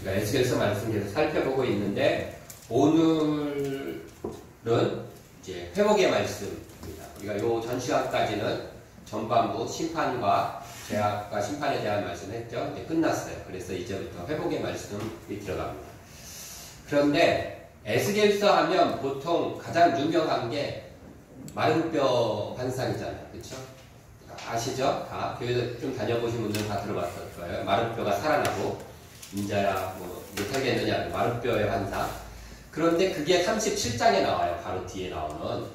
우리가 에스겔서 말씀 계속 살펴보고 있는데 오늘은 이제 회복의 말씀입니다. 우리가 요 전 시간까지는 전반부 심판과 죄악과 심판에 대한 말씀했죠. 이제 끝났어요. 그래서 이제부터 회복의 말씀이 들어갑니다. 그런데 에스겔서 하면 보통 가장 유명한 게 마른 뼈 환상이잖아요. 그렇죠? 아시죠? 다 교회 좀 다녀보신 분들은 다 들어봤을 거예요. 마른 뼈가 살아나고 인자야 뭐 못하겠느냐 마른 뼈의 환상. 그런데 그게 37장에 나와요. 바로 뒤에 나오는.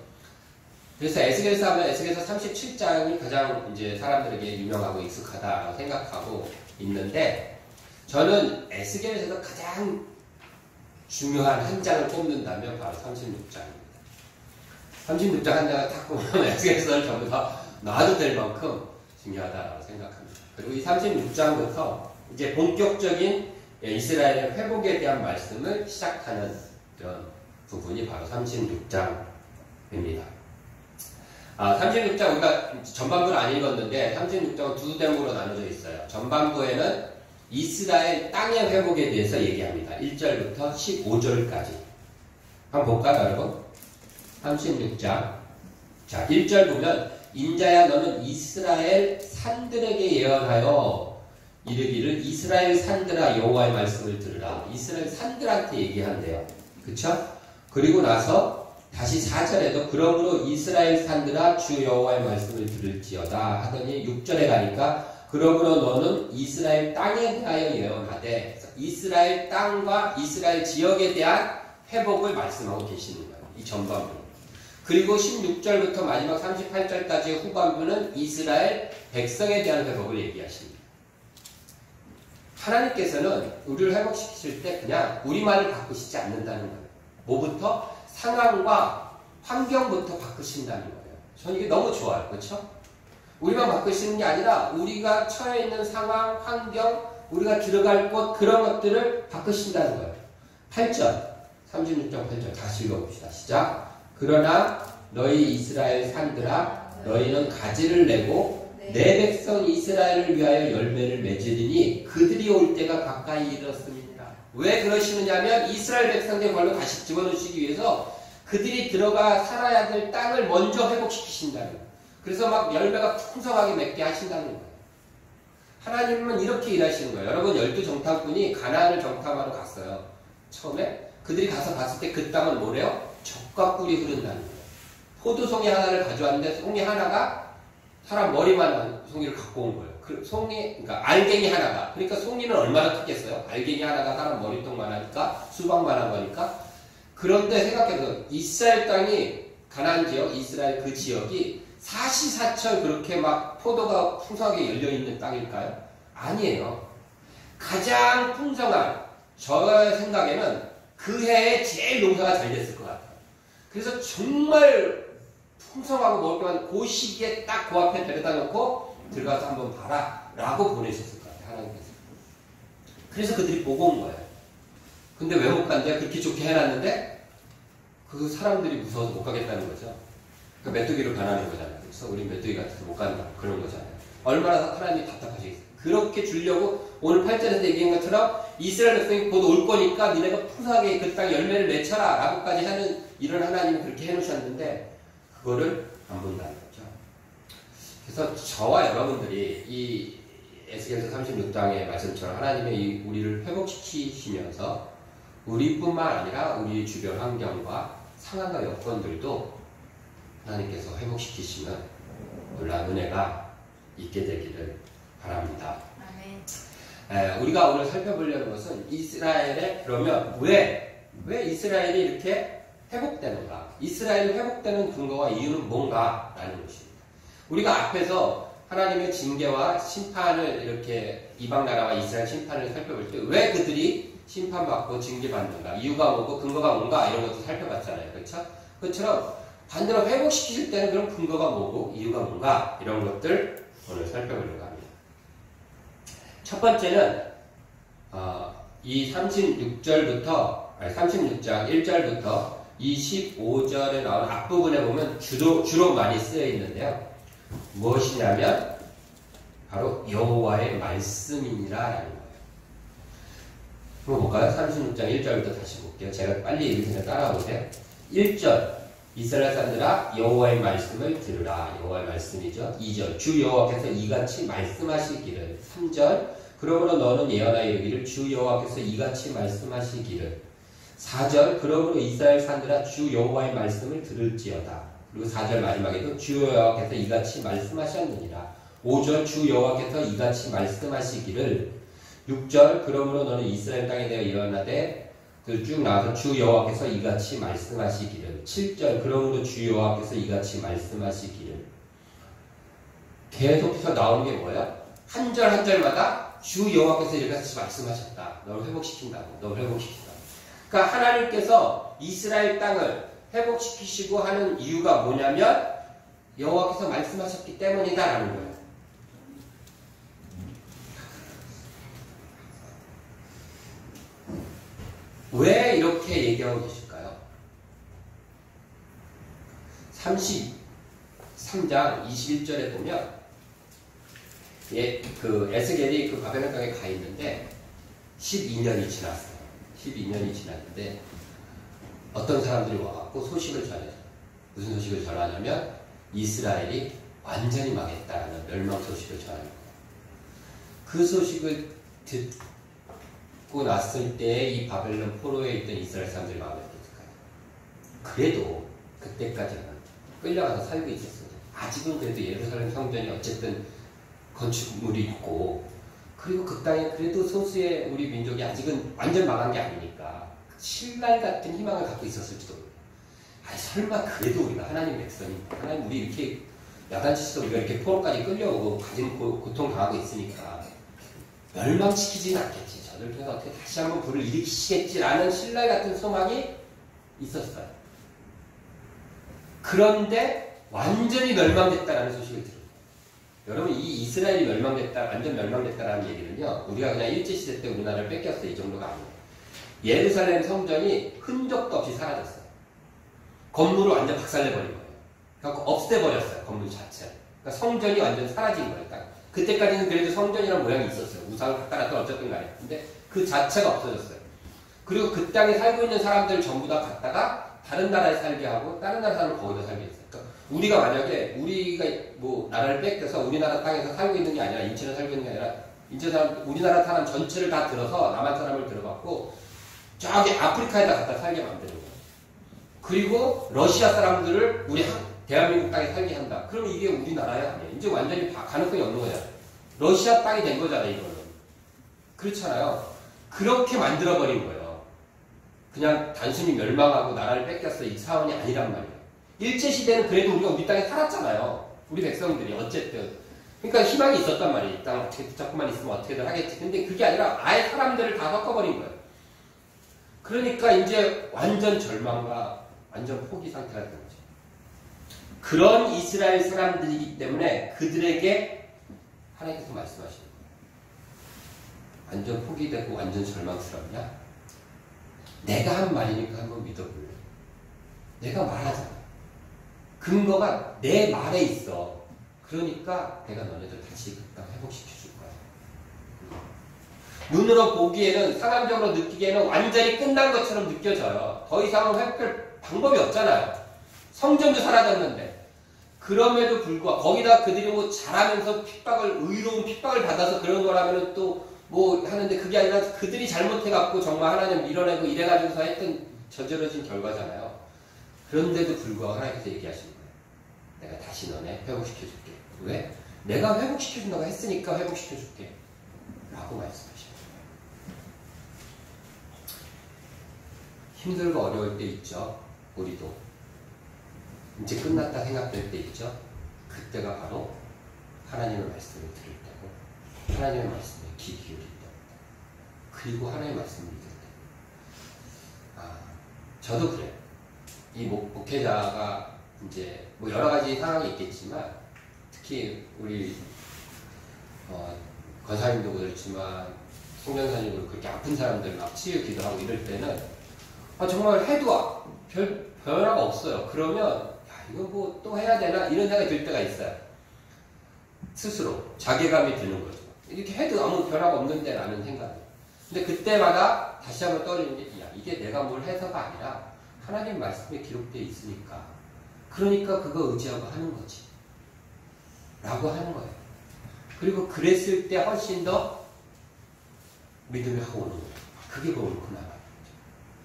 그래서 에스겔서 하면 에스겔서 37장이 가장 이제 사람들에게 유명하고 익숙하다라고 생각하고 있는데 저는 에스겔에서 가장 중요한 한 장을 꼽는다면 바로 36장입니다. 36장 한 장을 딱 보면 에스겔서를 전부 다 놔도 될 만큼 중요하다고 생각합니다. 그리고 이 36장부터 이제 본격적인 이스라엘의 회복에 대한 말씀을 시작하는 그런 부분이 바로 36장입니다. 36장 우리가 전반부를 안 읽었는데 36장은 두 대목으로 나눠져 있어요. 전반부에는 이스라엘 땅의 회복에 대해서 얘기합니다. 1절부터 15절까지. 한번 볼까요, 여러분? 36장. 자, 1절 보면 인자야 너는 이스라엘 산들에게 예언하여 이르기를 이스라엘 산들아 여호와의 말씀을 들으라. 이스라엘 산들한테 얘기한대요. 그쵸? 그리고 나서 다시 4절에도 그러므로 이스라엘 산들아 주 여호와의 말씀을 들을지어다 하더니 6절에 가니까 그러므로 너는 이스라엘 땅에 대하여 예언하되 이스라엘 땅과 이스라엘 지역에 대한 회복을 말씀하고 계시는 거예요. 이 전반부. 그리고 16절부터 마지막 38절까지의 후반부는 이스라엘 백성에 대한 회복을 얘기하십니다. 하나님께서는 우리를 회복시키실 때 그냥 우리만을 바꾸시지 않는다는 거예요. 뭐부터? 상황과 환경부터 바꾸신다는 거예요. 저는 이게 너무 좋아요. 그렇죠? 우리만 바꾸시는 게 아니라 우리가 처해 있는 상황, 환경, 우리가 들어갈 곳 그런 것들을 바꾸신다는 거예요. 8절, 36장 8절 다시 읽어봅시다. 시작. 그러나 너희 이스라엘 산들아 너희는 가지를 내고 내 백성 이스라엘을 위하여 열매를 맺으리니 그들이 올 때가 가까이 이르렀습니다. 왜 그러시느냐면 이스라엘 백성들 걸로 다시 집어넣으시기 위해서 그들이 들어가 살아야 될 땅을 먼저 회복시키신다는 거예요. 그래서 막 열매가 풍성하게 맺게 하신다는 거예요. 하나님은 이렇게 일하시는 거예요. 여러분 12정탐꾼이 가나안을 정탐하러 갔어요. 처음에 그들이 가서 봤을 때 그 땅은 뭐래요? 젖과 꿀이 흐른다는 거예요. 포도송이 하나를 가져왔는데 송이 하나가 사람 머리만한 송이를 갖고 온 거예요. 그 송이, 그러니까 알갱이 하나가. 그러니까 송이는 얼마나 크겠어요? 알갱이 하나가 사람 머리통만 하니까 수박만한 거니까. 그런데 생각해서 이스라엘 땅이 가나안 지역, 이스라엘 그 지역이 사시사철 그렇게 막 포도가 풍성하게 열려있는 땅일까요? 아니에요. 가장 풍성한, 저 생각에는 그 해에 제일 농사가 잘 됐을 것 같아요. 그래서 정말 풍성하고 먹을 만한 그 시기에 딱 그 앞에 데려다 놓고 들어가서 한번 봐라 라고 보내셨을 것 같아요. 하나님께서. 그래서 그들이 보고 온 거예요. 근데 왜 못 간대요? 그렇게 좋게 해놨는데 그 사람들이 무서워서 못 가겠다는 거죠. 그 메뚜기로 변하는 거잖아요. 그래서 우리 메뚜기 같아서 못 간다 그런 거잖아요. 얼마나 하나님이 답답하시겠어요. 그렇게 주려고 오늘 8절에서 얘기한 것처럼 이스라엘 백성이 곧 올 거니까 니네가 풍성하게 그 땅 열매를 맺혀라 라고까지 하는 이런 하나님이 그렇게 해놓으셨는데 그거를 안 본다는 거죠. 그래서 저와 여러분들이 이 에스겔서 36장의 말씀처럼 하나님의 우리를 회복시키시면서 우리뿐만 아니라 우리 주변 환경과 상황과 여건들도 하나님께서 회복시키시는 놀라운 은혜가 있게 되기를 바랍니다. 우리가 오늘 살펴보려는 것은 이스라엘의 그러면 왜 이스라엘이 이렇게 회복되는가? 이스라엘이 회복되는 근거와 이유는 뭔가? 라는 것입니다. 우리가 앞에서 하나님의 징계와 심판을 이렇게 이방 나라와 이스라엘 심판을 살펴볼 때 왜 그들이 심판받고 징계받는가? 이유가 뭐고 근거가 뭔가? 이런 것도 살펴봤잖아요. 그렇죠? 그것처럼 반대로 회복시키실 때는 그런 근거가 뭐고 이유가 뭔가? 이런 것들 오늘 살펴보려고 합니다. 첫 번째는 이 36장 1절부터 25절에 나온 앞부분에 보면 주로 많이 쓰여 있는데요. 무엇이냐면 바로 여호와의 말씀이니라 라는 거예요. 한번 볼까요? 36장 1절부터 다시 볼게요. 제가 빨리 읽을 테니까 따라오세요. 1절 이스라엘 사람들아 여호와의 말씀을 들으라. 여호와의 말씀이죠. 2절 주 여호와께서 이같이 말씀하시기를. 3절 그러므로 너는 예언하여 이르기를 주 여호와께서 이같이 말씀하시기를. 4절 그러므로 이스라엘 사람들아 주 여호와의 말씀을 들을지어다. 그리고 4절 마지막에도 주 여호와께서 이같이 말씀하셨느니라. 5절 주 여호와께서 이같이 말씀하시기를. 6절 그러므로 너는 이스라엘 땅에 대하여 예언하되 쭉 나와서 주 여호와께서 이같이 말씀하시기를. 7절 그러므로 주 여호와께서 이같이 말씀하시기를. 계속해서 나오는 게 뭐야? 한 절 한 절마다 주 여호와께서 이같이 말씀하셨다. 너를 회복시킨다고. 너를 회복시킨다고. 그러니까 하나님께서 이스라엘 땅을 회복시키시고 하는 이유가 뭐냐면 여호와께서 말씀하셨기 때문이다라는 거예요. 왜 이렇게 얘기하고 계실까요? 33장 21절에 보면 그 에스겔이 그 바벨론 땅에 가 있는데 12년이 지났어요. 12년이 지났는데 어떤 사람들이 와갖고 소식을 전해요. 무슨 소식을 전하냐면 이스라엘이 완전히 망했다라는 멸망 소식을 전하는 거예요. 그 소식을 듣고 났을 때 이 바벨론 포로에 있던 이스라엘 사람들이 마음이 어땠을까요? 그래도 그때까지는 끌려가서 살고 있었어요. 아직은 그래도 예루살렘 성전이 어쨌든 건축물이 있고, 그리고 그 땅에 그래도 소수의 우리 민족이 아직은 완전 망한 게 아니니까 신랄 같은 희망을 갖고 있었을지도 몰라요. 아니 설마 그래도 우리가 하나님 백성이니까, 하나님 우리 이렇게 야단치셔서 우리가 이렇게 포로까지 끌려오고 가진 고통 당하고 있으니까 멸망시키지는 않겠지. 저들 통해서 어떻게 다시 한번 불을 일으키시겠지라는 신랄 같은 소망이 있었어요. 그런데 완전히 멸망됐다라는 소식을 들어요. 여러분, 이 이스라엘이 멸망됐다, 완전 멸망됐다라는 얘기는요, 우리가 그냥 일제시대 때 우리나라를 뺏겼어, 이 정도가 아니에요. 예루살렘 성전이 흔적도 없이 사라졌어요. 건물을 완전 박살내버린 거예요. 그래서 없애버렸어요, 건물 자체를. 그러니까 성전이 완전 사라진 거예요. 그러니까 그때까지는 그래도 성전이라는 모양이 있었어요. 우상을 갖다 놨든 어쨌든 간에. 근데 그 자체가 없어졌어요. 그리고 그 땅에 살고 있는 사람들 전부 다 갖다가 다른 나라에 살게 하고 다른 나라 사람을 거기다 살게 했어요. 그러니까 우리가 만약에 우리가 뭐 나라를 뺏겨서 우리나라 땅에서 살고 있는 게 아니라 인천에 살고 있는 게 아니라 인천 사람, 우리나라 사람 전체를 다 들어서 남한 사람을 들어갖고 저기 아프리카에다 갖다 살게 만드는 거예요. 그리고 러시아 사람들을 우리 대한민국 땅에 살게 한다. 그러면 이게 우리나라야? 아니에요. 이제 완전히 가능성이 없는 거잖아요. 러시아 땅이 된 거잖아요, 이거는. 그렇잖아요. 그렇게 만들어버린 거예요. 그냥 단순히 멸망하고 나라를 뺏겼어, 이 사원이 아니란 말이에요. 일제시대는 그래도 우리가 우리 땅에 살았잖아요. 우리 백성들이 어쨌든. 그러니까 희망이 있었단 말이에요. 이 땅 어떻게 붙잡고만 있으면 어떻게든 하겠지. 근데 그게 아니라 아예 사람들을 다 섞어버린 거예요. 그러니까 이제 완전 절망과 완전 포기 상태가 된 거죠. 그런 이스라엘 사람들이기 때문에 그들에게 하나님께서 말씀하시는 거예요. 완전 포기되고 완전 절망스럽냐? 내가 한 말이니까 한번 믿어볼래? 내가 말하잖아. 근거가 내 말에 있어. 그러니까 내가 너네들 다시 그 땅 회복시켜줄 거야. 눈으로 보기에는, 상황적으로 느끼기에는 완전히 끝난 것처럼 느껴져요. 더 이상은 회복할 방법이 없잖아요. 성전도 사라졌는데. 그럼에도 불구하고 거기다 그들이 뭐 잘하면서 핍박을, 의로운 핍박을 받아서 그런 거라면 또 뭐 하는데, 그게 아니라 그들이 잘못해갖고 정말 하나님 밀어내고 이래가지고서 했던 저질러진 결과잖아요. 그런데도 불구하고 하나님께서 얘기하시는 거예요. 내가 다시 너네 회복시켜줄게. 왜? 내가 회복시켜준다고 했으니까 회복시켜줄게. 라고 말씀하시는 거예요. 힘들고 어려울 때 있죠. 우리도. 이제 끝났다 생각될 때 있죠. 그때가 바로 하나님의 말씀을 들을 때고, 하나님의 말씀에 귀 기울일 때입니다. 그리고 하나님의 말씀을 믿을 때. 저도 그래요. 이 목회자가 이제 뭐 여러 가지 상황이 있겠지만, 특히 우리 권사님도 그렇지만 송전사님도 그렇게 아픈 사람들 막 치유 기도하고 이럴 때는 정말 해도 별 변화가 없어요. 그러면 이거 뭐 또 해야 되나 이런 생각이 들 때가 있어요. 스스로 자괴감이 드는 거죠. 이렇게 해도 아무 변화가 없는데 라는 생각이. 근데 그때마다 다시 한번 떠올리는 게, 야, 이게 내가 뭘 해서가 아니라 하나님 말씀에 기록되어 있으니까. 그러니까 그거 의지하고 하는 거지. 라고 하는 거예요. 그리고 그랬을 때 훨씬 더 믿음이 하고 오는 거예요. 그게 옳구나.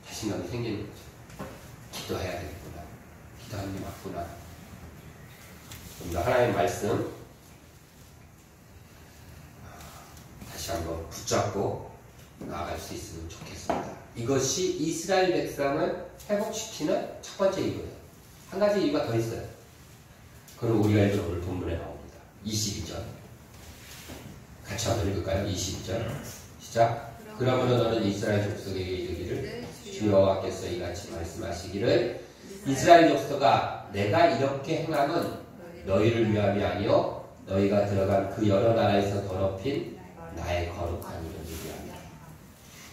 자신감이 생기는 거죠. 기도해야 되겠구나. 기도하는 게 맞구나. 우리가 하나님의 말씀 다시 한번 붙잡고 나아갈 수 있으면 좋겠습니다. 이것이 이스라엘 백성을 회복시키는 첫 번째 이유예요. 한 가지 이유가 더 있어요. 그건 우리가 읽은 오늘 본문에 나옵니다. 22절. 같이 한번 읽을까요? 22절. 시작. 그러므로 너는 이스라엘 족속에게 이르기를 주 여호와께서 이같이 말씀하시기를 이스라엘 족속아 내가 이렇게 행함은 너희를 위함이 아니요 너희가 들어간 그 여러 나라에서 더럽힌 나의 거룩한 이름을 위함이라.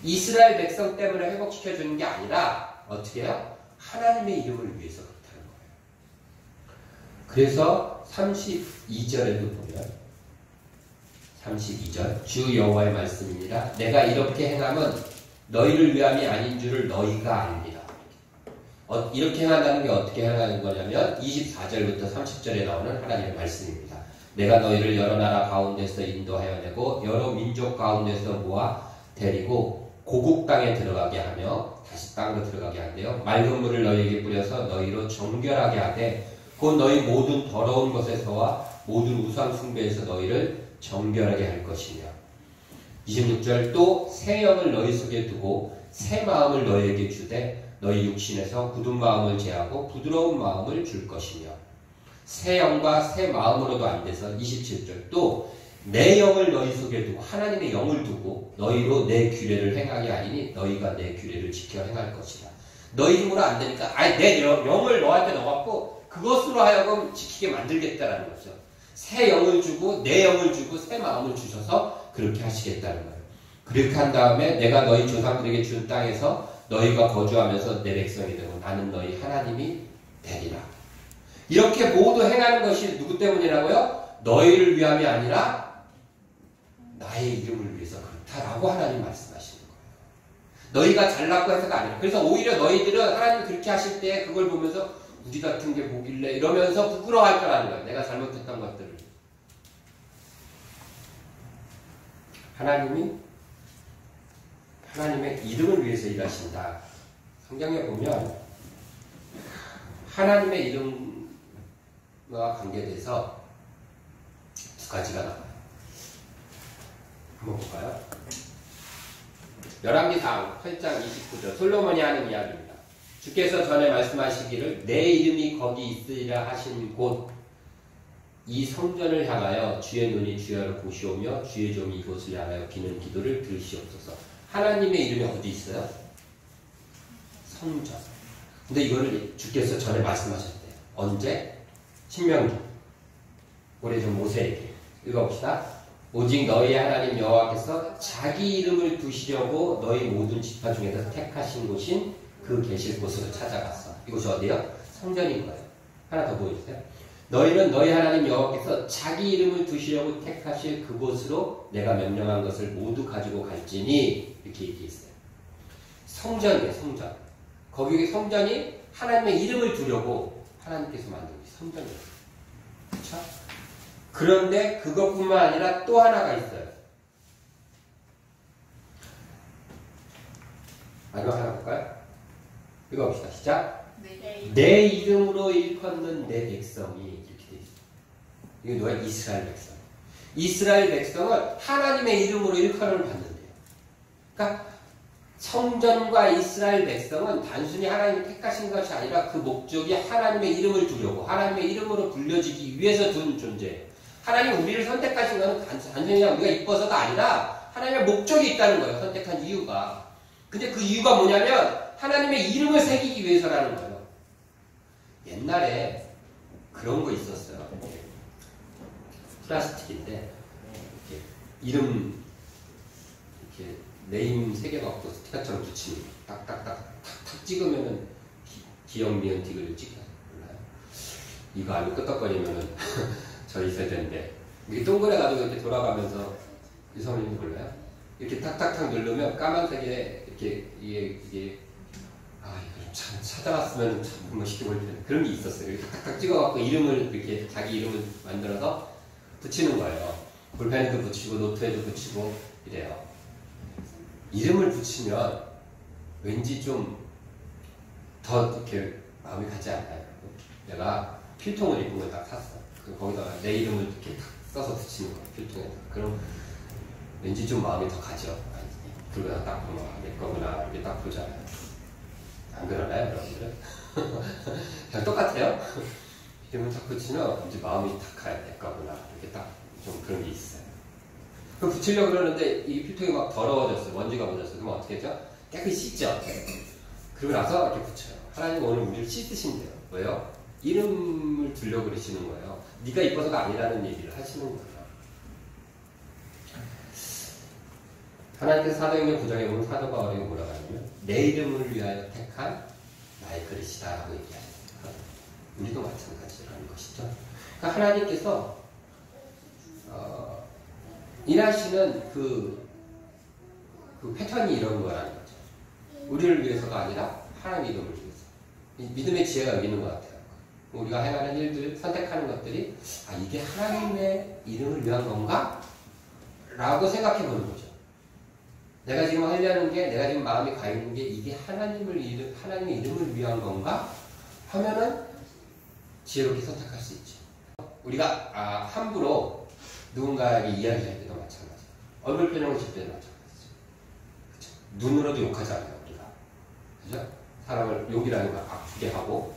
이스라엘 백성 때문에 회복시켜주는 게 아니라 어떻게 해요? 하나님의 이름을 위해서 그렇다는 거예요. 그래서 32절에도 보면 32절 주 여호와의 말씀입니다. 내가 이렇게 행함은 너희를 위함이 아닌 줄을 너희가 압니다. 이렇게 행한다는 게 어떻게 행하는 거냐면 24절부터 30절에 나오는 하나님의 말씀입니다. 내가 너희를 여러 나라 가운데서 인도하여 내고 여러 민족 가운데서 모아 데리고 고국 땅에 들어가게 하며 다시 땅으로 들어가게 한대요. 맑은 물을 너희에게 뿌려서 너희로 정결하게 하되 곧 너희 모든 더러운 것에서와 모든 우상 숭배에서 너희를 정결하게 할 것이며 26절 또 새 영을 너희 속에 두고 새 마음을 너희에게 주되 너희 육신에서 굳은 마음을 제하고 부드러운 마음을 줄 것이며 새 영과 새 마음으로도 안 돼서 27절 또 내 영을 너희 속에 두고 하나님의 영을 두고 너희로 내 규례를 행하게 하리니 너희가 내 규례를 지켜 행할 것이다. 너희 힘으로 안 되니까 내 영을 너한테 넣어갖고 그것으로 하여금 지키게 만들겠다라는 거죠. 새 영을 주고 내 영을 주고 새 마음을 주셔서 그렇게 하시겠다는 거예요. 그렇게 한 다음에 내가 너희 조상들에게 준 땅에서 너희가 거주하면서 내 백성이 되고 나는 너희 하나님이 되리라. 이렇게 모두 행하는 것이 누구 때문이라고요? 너희를 위함이 아니라 나의 이름을 위해서 그렇다라고 하나님 말씀하시는 거예요. 너희가 잘났고 해서가 아니라. 그래서 오히려 너희들은 하나님이 그렇게 하실 때 그걸 보면서 우리 같은 게 뭐길래 이러면서 부끄러워할 거라는 거예요. 내가 잘못했던 것들을. 하나님이 하나님의 이름을 위해서 일하신다. 성경에 보면 하나님의 이름과 관계돼서 두 가지가 나와요. 한번 볼까요? 열왕기상 8장 29절 솔로몬이 하는 이야기입니다. 주께서 전에 말씀하시기를 내 이름이 거기 있으리라 하신 곳 이 성전을 향하여 주의 눈이 주야를 보시오며 주의 종이 이곳을 향하여 비는 기도를 들으시옵소서. 하나님의 이름이 어디 있어요? 성전. 근데 이거를 주께서 전에 말씀하셨대요. 언제? 신명기. 오래전 모세에게. 읽어봅시다. 오직 너희 하나님 여호와께서 자기 이름을 두시려고 너희 모든 지파 중에서 택하신 곳인 그 계실 곳으로 찾아갔어. 이곳이 어디요? 성전인 거예요. 하나 더 보여주세요. 너희는 너희 하나님 여호와께서 자기 이름을 두시려고 택하실 그곳으로 내가 명령한 것을 모두 가지고 갈지니 이렇게 얘기했어요. 성전이에요. 성전. 거기 성전이 하나님의 이름을 두려고 하나님께서 만든 성전이에요. 그렇죠? 그런데 그것뿐만 아니라 또 하나가 있어요. 마지막 하나 볼까요? 읽어봅시다. 시작. 내 이름으로 일컫는 내 백성이 이렇게 돼 있어요. 이게 누가? 이스라엘 백성. 이스라엘 백성은 하나님의 이름으로 일컬음을 받는데요. 그러니까 성전과 이스라엘 백성은 단순히 하나님이 택하신 것이 아니라 그 목적이 하나님의 이름을 두려고 하나님의 이름으로 불려지기 위해서 둔 존재예요. 하나님 우리를 선택하신 것은 단순히 그냥 우리가 이뻐서가 아니라 하나님의 목적이 있다는 거예요. 선택한 이유가. 근데 그 이유가 뭐냐면 하나님의 이름을 새기기 위해서라는 거예요. 옛날에 그런 거 있었어요. 플라스틱인데 이렇게 이름 이렇게 네임 세 개가 없고 스티커처럼 붙이는 거. 딱딱딱 탁 찍으면은 기억 미은 디귿을 찍어요. 몰라요? 이거 알고 끄떡거리면은 저희 세대인데 이게 동그래 가지고 이렇게 돌아가면서 이 선생님 몰라요? 이렇게 탁탁탁 누르면 까만색에 이렇게 이게 이거 참 찾아왔으면 참 한번 시켜볼 텐데 그런 게 있었어요. 이렇게 탁탁 찍어갖고 이름을 이렇게 자기 이름을 만들어서 붙이는 거예요. 볼펜에도 붙이고 노트에도 붙이고 이래요. 이름을 붙이면 왠지 좀 더 이렇게 마음이 가지 않아요. 내가 필통을 입은 걸 딱 샀어. 거기다가 내 이름을 이렇게 딱 써서 붙이는 거예요. 필통에다. 그럼 왠지 좀 마음이 더 가죠. 그러다 딱 보면 내 거구나 이렇게 딱 보잖아요. 안 그러나요, 여러분들? 그냥 똑같아요. 이름을 딱 붙이면 이제 마음이 딱 가요. 내 거구나 이렇게 딱 좀 그런 게 있어요. 그럼 붙이려고 그러는데 이 필통이 막 더러워졌어요. 먼지가 묻었어요. 그럼 어떻게 하죠? 깨끗이 씻죠. 그리고 나서 이렇게 붙여요. 하나님 오늘 우리를 씻으신대요. 왜요? 이름을 두려고 그러시는 거예요. 네가 이뻐서가 아니라는 얘기를 하시는 거예요. 하나님께서 사도행전 9장에 보면 사도 바울이 뭐라고 하냐면 내 이름을 위하여 택한 나의 그릇이다 라고 얘기하십니다. 우리도 마찬가지라는 것이죠. 그러니까 하나님께서 일하시는 그 패턴이 이런 거라는 거죠. 우리를 위해서가 아니라 하나님 이름을 위해서. 믿음의 지혜가 여기 있는 것 같아요. 우리가 행하는 일들, 선택하는 것들이 이게 하나님의 이름을 위한 건가? 라고 생각해 보는 거죠. 내가 지금 하려는 게, 내가 지금 마음이 가 있는 게 이게 하나님의 이름을 위한 건가? 하면은 지혜롭게 선택할 수 있죠. 우리가 함부로 누군가에게 이야기할 때도 마찬가지예요. 얼굴 표정을 질 때도 마찬가지죠. 그쵸? 눈으로도 욕하지 않아요, 우리가. 그죠? 사람을 욕이라는 걸 아프게 하고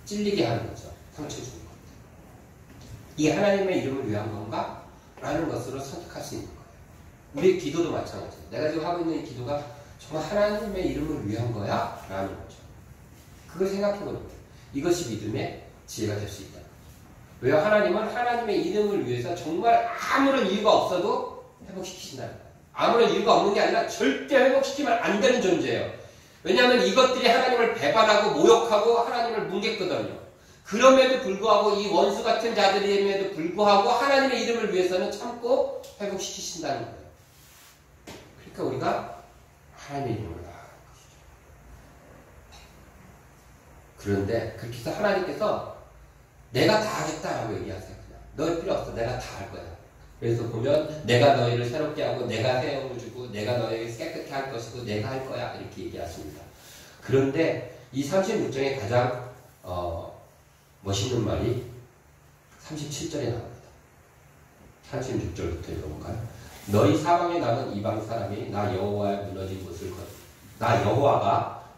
찔리게 하는 거죠. 상처 주는 것. 이게 하나님의 이름을 위한 건가? 라는 것으로 선택할 수 있는 거예요. 우리의 기도도 마찬가지예요. 내가 지금 하고 있는 이 기도가 정말 하나님의 이름을 위한 거야? 라는 거죠. 그걸 생각해 보는 거예요. 이것이 믿음의 지혜가 될 수 있다. 왜요? 하나님은 하나님의 이름을 위해서 정말 아무런 이유가 없어도 회복시키신다는 거예요. 아무런 이유가 없는 게 아니라 절대 회복시키면 안 되는 존재예요. 왜냐하면 이것들이 하나님을 배반하고 모욕하고 하나님을 뭉갰거든요. 그럼에도 불구하고 이 원수 같은 자들임에도 불구하고 하나님의 이름을 위해서는 참고 회복시키신다는 거예요. 그러니까 우리가 하나님의 이름을 나아가는 것이죠. 그런데 그렇게 해서 하나님께서 내가 다 하겠다라고 얘기하세요. 그냥 너 필요 없어. 내가 다 할 거야. 그래서 보면 내가 너희를 새롭게 하고 내가 세움을 주고 내가 너희에게 깨끗게 할 것이고 내가 할 거야 이렇게 얘기하십니다. 그런데 이 36장에 가장 멋있는 말이 37절에 나옵니다. 36절부터 읽어볼까요? 너희 사방에 남은 이방 사람이 나 여호와가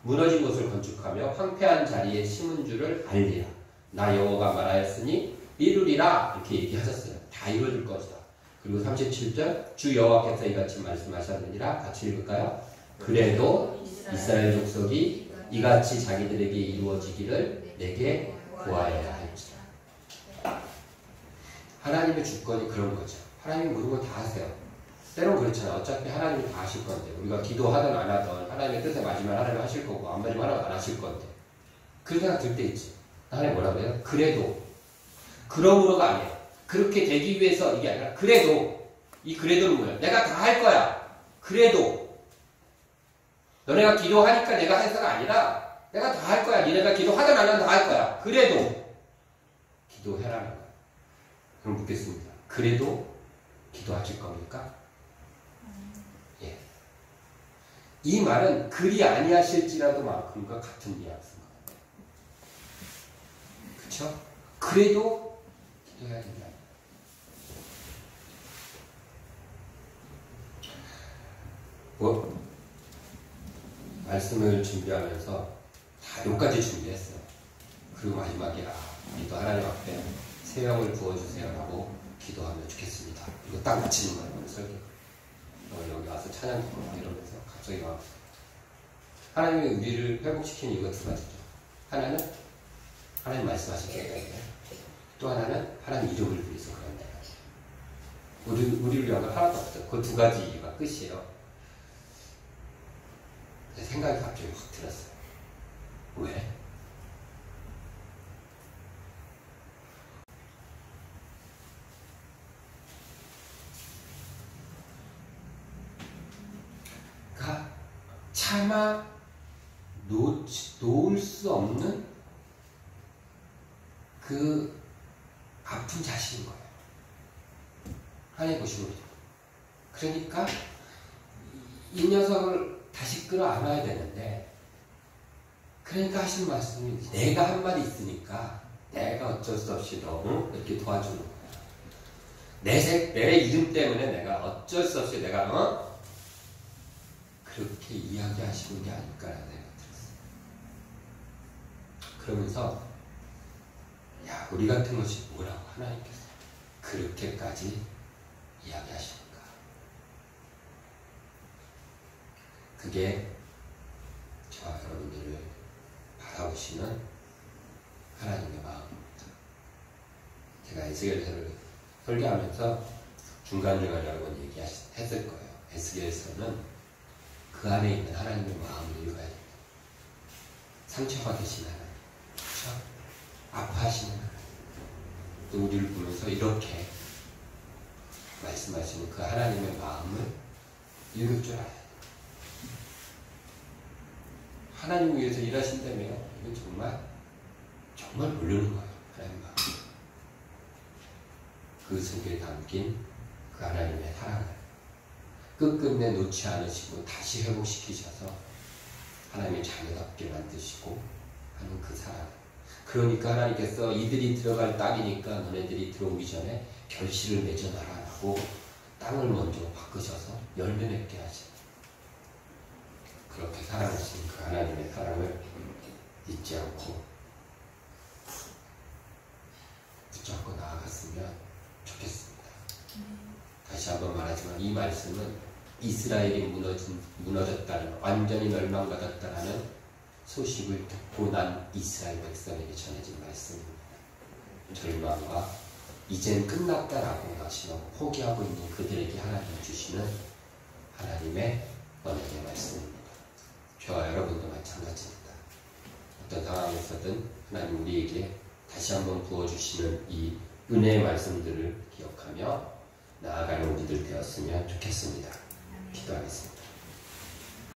무너진 곳을 건축하며 황폐한 자리에 심은 줄을 알리라. 나 여호와가 말하였으니 이루리라 이렇게 얘기하셨어요. 다 이루어질 것이다. 그리고 37절 주 여호와께서 이같이 말씀하셨느니라. 같이 읽을까요? 그래도 이스라엘 족속이 이같이 자기들에게 이루어지기를 내게 구하여야 할지라. 하나님의 주권이 그런 거죠. 하나님이 모든 걸 다 하세요. 때론 그렇잖아요. 어차피 하나님이 다 하실 건데 우리가 기도하든 안 하든 하나님의 뜻에 맞으면 하나님 하실 거고 안 맞으면 하나님 안 하실 건데 그런 생각 들 때 있지. 하나님 뭐라고 해요? 그래도 그러므로가 아니에요. 그렇게 되기 위해서 이게 아니라 그래도 이 그래도는 뭐예요? 내가 다 할 거야. 그래도 너네가 기도하니까 내가 해서가 아니라 내가 다 할 거야. 니네가 기도하든 안 하든 다 할 거야. 그래도 기도해라는 거야. 그럼 묻겠습니다. 그래도 기도하실 겁니까? 예. 이 말은 그리 아니하실지라도 만큼과 같은 뉘앙스입니다. 그쵸? 그래도 기도해야 된다. 말씀을 준비하면서 다 여기까지 준비했어요. 그리고 마지막에 우리도 하나님 앞에 새 영을 부어주세요 라고 기도하면 좋겠습니다. 이거 딱 마치는 거예요. 오늘 설교. 여기 와서 찬양 듣고 이러면서 갑자기 막 하나님이 우리를 회복시킨 이유가 두 가지죠. 하나는 하나님 말씀하시기 때문에 또 하나는 하나님 이름을 위해서 그런다. 우리를 위한 건 하나도 없어요. 그 두 가지 이유가 끝이에요. 생각이 갑자기 확 들었어요. 왜? 차마 놓을 수 없는 그 아픈 자신인 거예요. 하나님 보시는 거죠. 그러니까 이 녀석을 다시 끌어안아야 되는데, 그러니까 하시는 말씀이, 내가 한 말이 있으니까 내가 어쩔 수 없이 너무 이렇게 도와주는 거야. 내 이름 때문에 내가 어쩔 수 없이 내가 그렇게 이야기하시는 게 아닐까라는 생각이 들었어요. 그러면서 야, 우리 같은 것이 뭐라고 하나님께서 그렇게까지 이야기하시는가. 그게 저와 여러분들을 바라보시는 하나님의 마음입니다. 제가 에스겔서를 설교하면서 중간중간 여러 번 얘기했을 거예요. 에스겔서는 그 안에 있는 하나님의 마음을 읽어야 됩니다. 상처가 되신 하나님, 그렇죠? 아파하시는 하나님, 또 우리를 보면서 이렇게 말씀하시는 그 하나님의 마음을 읽을 줄 알아야 돼요. 하나님 위해서 일하신다면 이건 정말 모르는 거예요. 하나님 마음. 그 속에 담긴 그 하나님의 사랑을 끝끝내 놓지 않으시고 다시 회복시키셔서 하나님의 자녀답게 만드시고 하는 그 사랑. 그러니까 하나님께서 이들이 들어갈 땅이니까 너네들이 들어오기 전에 결실을 맺어놔라라고 땅을 먼저 바꾸셔서 열매 맺게 하시고, 그렇게 사랑하신 그 하나님의 사랑을 잊지 않고 붙잡고 나아갔으면 좋겠습니다. 다시 한번 말하지만 이 말씀은 이스라엘이 무너졌다는, 완전히 멸망받았다는 소식을 듣고 난 이스라엘 백성에게 전해진 말씀입니다. 절망과 이젠 끝났다라고 나시고 포기하고 있는 그들에게 하나님 주시는 하나님의 언약의 말씀입니다. 저와 여러분도 마찬가지입니다. 어떤 상황에서든 하나님 우리에게 다시 한번 부어주시는 이 은혜의 말씀들을 기억하며 나아가는 우리들 되었으면 좋겠습니다. 기도하겠습니다.